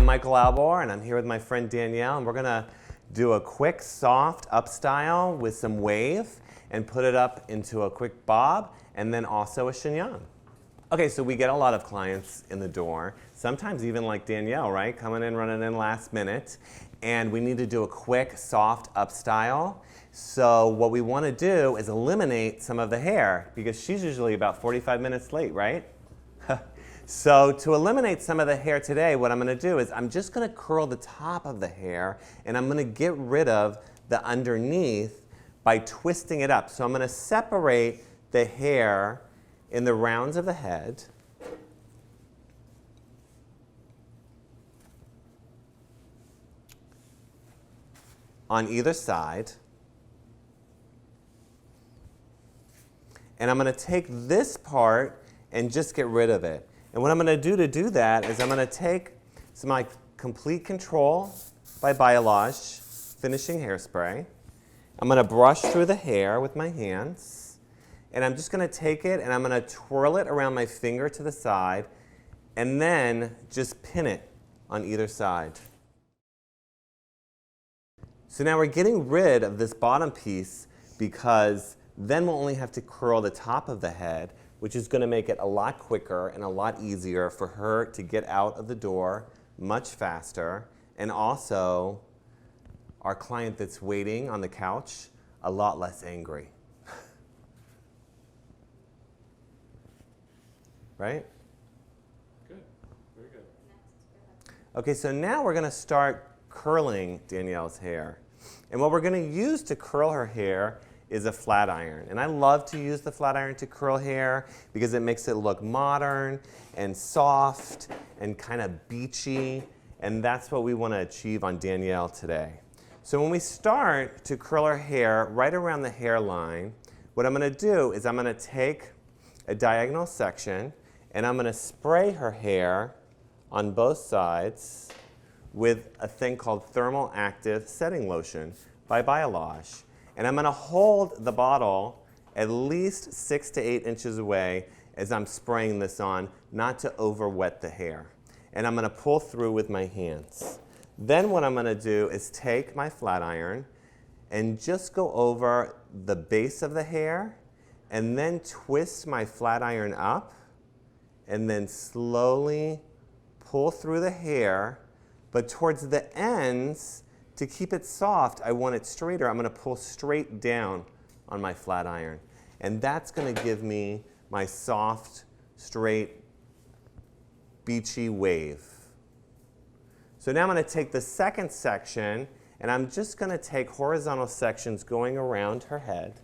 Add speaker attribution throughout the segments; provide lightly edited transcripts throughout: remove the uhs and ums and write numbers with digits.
Speaker 1: I'm Michael Albor, and I'm here with my friend Danielle, and we're gonna do a quick, soft up style with some wave and put it up into a quick bob, and then also a chignon. Okay, so we get a lot of clients in the door, sometimes even like Danielle, right? Coming in, running in last minute, and we need to do a quick, soft up style. So what we wanna do is eliminate some of the hair, because she's usually about 45 minutes late, right? So to eliminate some of the hair today, what I'm going to do is I'm just going to curl the top of the hair, and I'm going to get rid of the underneath by twisting it up. So I'm going to separate the hair in the rounds of the head. On either side. And I'm going to take this part and just get rid of it. And what I'm going to do that is I'm going to take my Complete Control by Biolage finishing hairspray. I'm going to brush through the hair with my hands. And I'm just going to take it and I'm going to twirl it around my finger to the side and then just pin it on either side. So now we're getting rid of this bottom piece because then we'll only have to curl the top of the head, which is going to make it a lot quicker and a lot easier for her to get out of the door much faster, and also our client that's waiting on the couch a lot less angry. Right?
Speaker 2: Good. Very good.
Speaker 1: Okay, so now we're going to start curling Danielle's hair. And what we're going to use to curl her hair is a flat iron. And I love to use the flat iron to curl hair because it makes it look modern and soft and kind of beachy. And that's what we want to achieve on Danielle today. So when we start to curl her hair right around the hairline, what I'm going to do is I'm going to take a diagonal section and I'm going to spray her hair on both sides with a thing called Thermal Active Setting Lotion by Biolage. And I'm going to hold the bottle at least 6 to 8 inches away as I'm spraying this on, not to over wet the hair. And I'm going to pull through with my hands. Then what I'm going to do is take my flat iron and just go over the base of the hair and then twist my flat iron up and then slowly pull through the hair, but towards the ends, to keep it soft, I want it straighter. I'm going to pull straight down on my flat iron. And that's going to give me my soft, straight, beachy wave. So now I'm going to take the second section, and I'm just going to take horizontal sections going around her head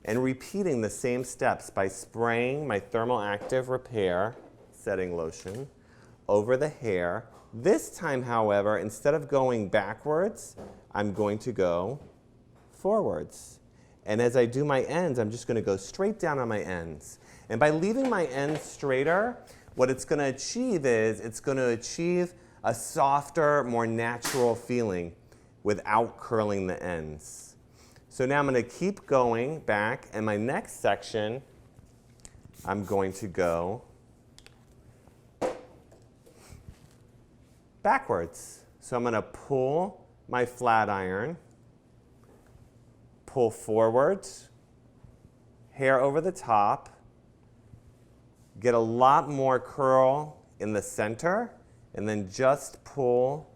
Speaker 1: and repeating the same steps by spraying my Thermal Active Repair Setting Lotion over the hair. This time, however, instead of going backwards, I'm going to go forwards. And as I do my ends, I'm just going to go straight down on my ends. And by leaving my ends straighter, what it's going to achieve is it's going to achieve a softer, more natural feeling without curling the ends. So now I'm going to keep going back, and my next section, I'm going to go backwards. So I'm going to pull my flat iron, pull forward, hair over the top, get a lot more curl in the center, and then just pull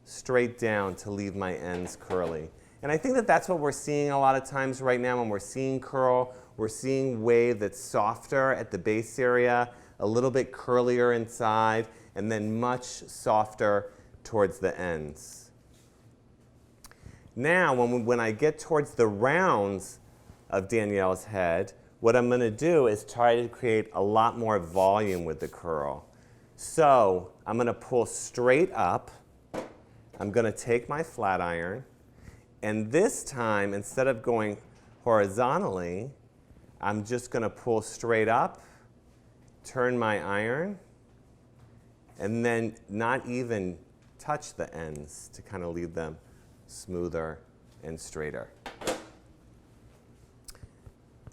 Speaker 1: straight down to leave my ends curly. And I think that that's what we're seeing a lot of times right now when we're seeing curl. We're seeing wave that's softer at the base area, a little bit curlier inside, and then much softer towards the ends. Now, when I get towards the rounds of Danielle's head, what I'm going to do is try to create a lot more volume with the curl. So I'm going to pull straight up. I'm going to take my flat iron, and this time, instead of going horizontally, I'm just going to pull straight up, turn my iron, and then not even touch the ends to kind of leave them smoother and straighter.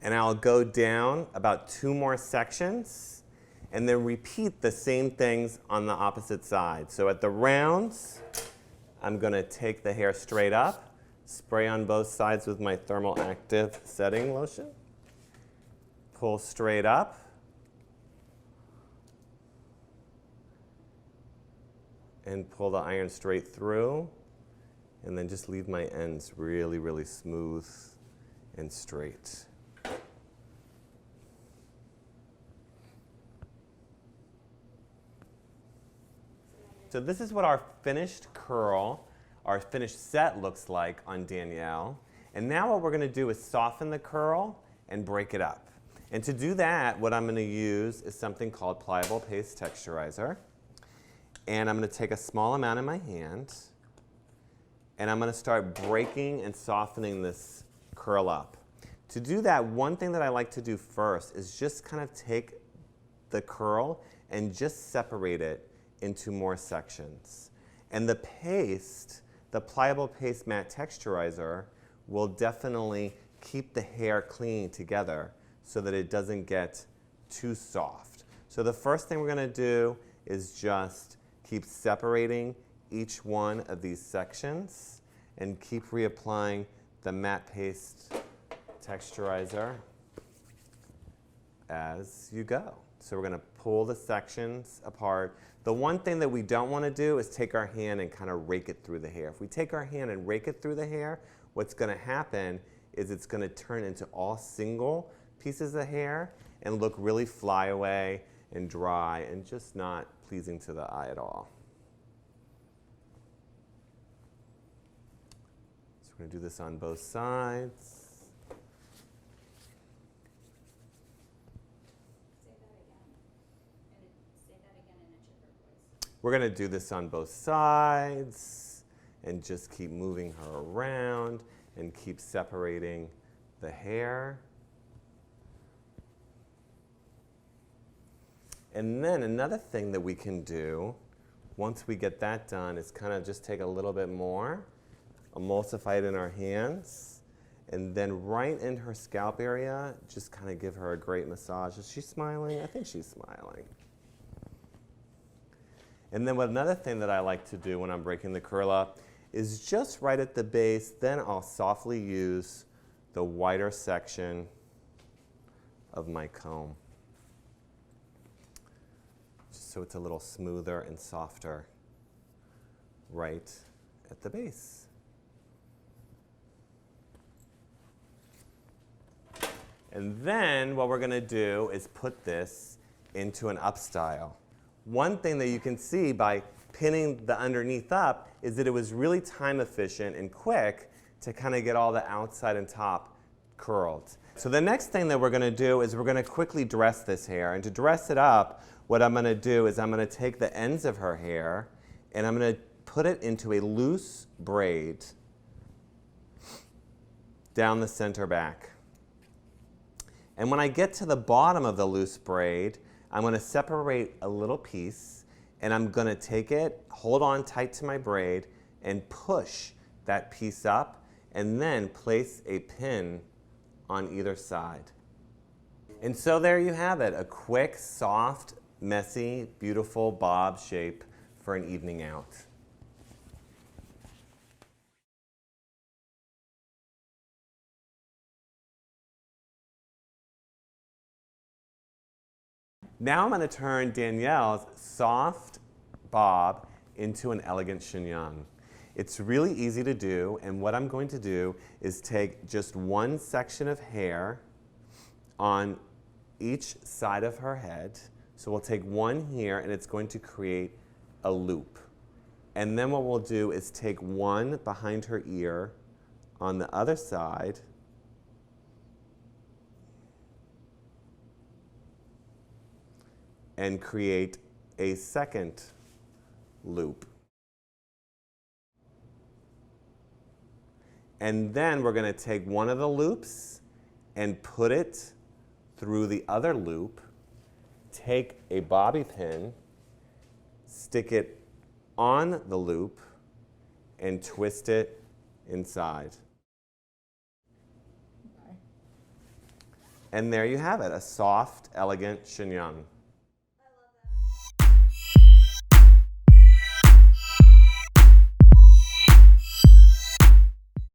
Speaker 1: And I'll go down about 2 more sections, and then repeat the same things on the opposite side. So at the rounds, I'm going to take the hair straight up, spray on both sides with my thermal active setting lotion, pull straight up, and pull the iron straight through, and then just leave my ends really, really smooth and straight. So this is what our finished curl, our finished set looks like on Danielle. And now what we're going to do is soften the curl and break it up. And to do that, what I'm going to use is something called pliable paste texturizer. And I'm going to take a small amount in my hand, and I'm going to start breaking and softening this curl up. To do that, one thing that I like to do first is just kind of take the curl and just separate it into more sections. And the paste, the pliable paste matte texturizer, will definitely keep the hair clinging together so that it doesn't get too soft. So the first thing we're going to do is just keep separating each one of these sections and keep reapplying the matte paste texturizer as you go. So we're going to pull the sections apart. The one thing that we don't want to do is take our hand and kind of rake it through the hair. If we take our hand and rake it through the hair, what's going to happen is it's going to turn into all single pieces of hair and look really flyaway and dry and just not pleasing to the eye at all. So we're going to do this on both sides. We're going to do this on both sides and just keep moving her around and keep separating the hair. And then another thing that we can do once we get that done is kind of just take a little bit more, emulsify it in our hands, and then right in her scalp area, just kind of give her a great massage. Is she smiling? I think she's smiling. And then another thing that I like to do when I'm breaking the curl up is just right at the base, then I'll softly use the whiter section of my comb, just so it's a little smoother and softer right at the base. And then what we're going to do is put this into an up style. One thing that you can see by pinning the underneath up is that it was really time efficient and quick to kind of get all the outside and top curled. So the next thing that we're going to do is we're going to quickly dress this hair. And to dress it up, what I'm going to do is I'm going to take the ends of her hair and I'm going to put it into a loose braid down the center back. And when I get to the bottom of the loose braid, I'm going to separate a little piece, and I'm going to take it, hold on tight to my braid, and push that piece up, and then place a pin on either side. And so there you have it, a quick, soft, messy, beautiful bob shape for an evening out. Now I'm going to turn Danielle's soft bob into an elegant chignon. It's really easy to do, and what I'm going to do is take just one section of hair on each side of her head. So we'll take one here, and it's going to create a loop. And then what we'll do is take one behind her ear on the other side, and create a second loop. And then we're going to take one of the loops and put it through the other loop, take a bobby pin, stick it on the loop, and twist it inside. And there you have it, a soft, elegant chignon.